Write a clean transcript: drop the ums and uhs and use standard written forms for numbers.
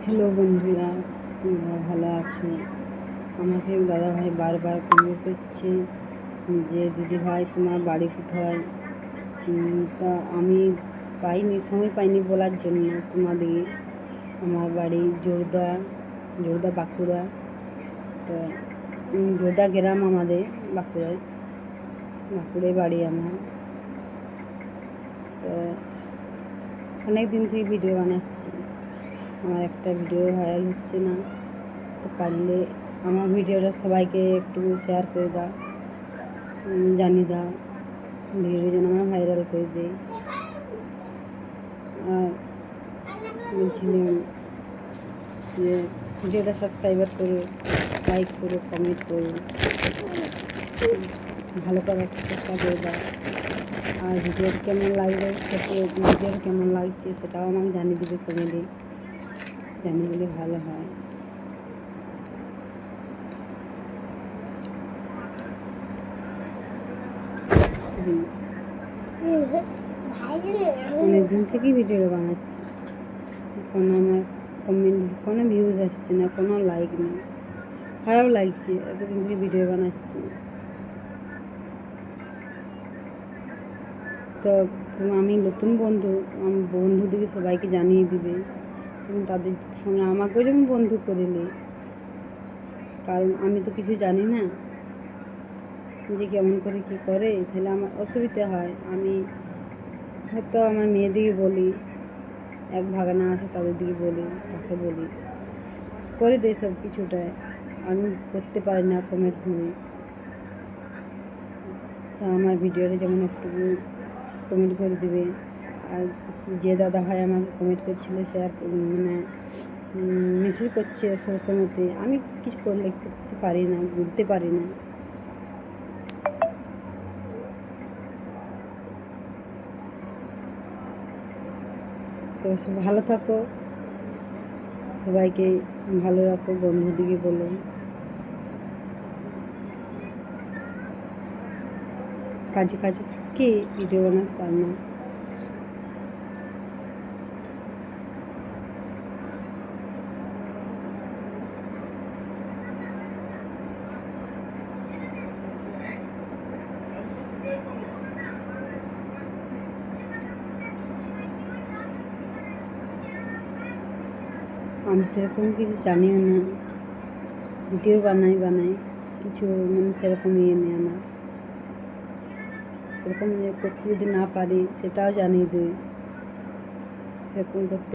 Hello বন্ধুরা, তোমরা ভালো আছো? আমাকে দাদাভাই বারবার কমেন্ট করছে যে দিদিভাই তোমার বাড়ি কোথায়। তা আমি সময় পাইনি বলার জন্য তোমাদের। আমার বাড়ি জোরদা বাঁকুড়া। তো জোরদা গ্রাম আমাদের বাঁকুড়ায় বাড়ি আমার। তো অনেক দিন থেকে ভিডিও বানাচ্ছি, আমার একটা ভিডিও ভাইরাল হচ্ছে না। তো পারলে আমার ভিডিওটা সবাইকে একটু শেয়ার করে দাও, জানিয়ে দাও, ভিডিও যেন আমার ভাইরাল করে দেয়। আর বলছিলাম যে ভিডিওটা সাবস্ক্রাইবার করো, লাইক করো, কমেন্ট করো, ভালো করার চেষ্টা করে দাও। আর ভিডিও কেমন লাগবে কেমন লাগছে সেটাও আমাকে জানিয়ে দেবে কমেন্টে, জানিয়ে দিলে ভালো হয়। অনেক দিন থেকেই ভিডিও বানাচ্ছি, কোনো আমার কোনো ভিউজ আসছে না, কোনো লাইক নেই। খারাপ লাগছে, এতদিন থেকে ভিডিও বানাচ্ছি। তো আমি নতুন বন্ধু, আমার বন্ধুদেরকে সবাইকে জানিয়ে দিবে, এবং তাদের সঙ্গে আমাকেও যেমন বন্ধু করে নে, কারণ আমি তো কিছু জানি না যে কেমন করে কী করে, তাহলে আমার অসুবিধা হয়। আমি হয়তো আমার মেয়েদিকে বলি, এক ভাগনা আছে তাদের দিকে বলি, তাকে বলি, করে দেয় সব কিছুটাই। আমি করতে পারি না কমেন্ট করে। তা আমার ভিডিওটা যেমন একটু কমেন্ট করে দেবে। আর যে দাদা ভাই আমাকে কমেন্ট করছিল, শেয়ার মেসেজ করছে সবসময়তে, আমি কিছু লিখতে পারি না, বুঝতে পারি না। তো ভালো থাকো, সবাইকে ভালো রাখো, বন্ধুদিকে বলো। কাজে থাকে ভিডিও বানাতে পার না। আমি সেরকম কিছু জানিও না, ভিডিও বানাই কিছু সেরকম ইয়ে নেই আমার। সেরকম করতে যদি না পারি সেটাও জানিয়ে দিই, সেরকম করতে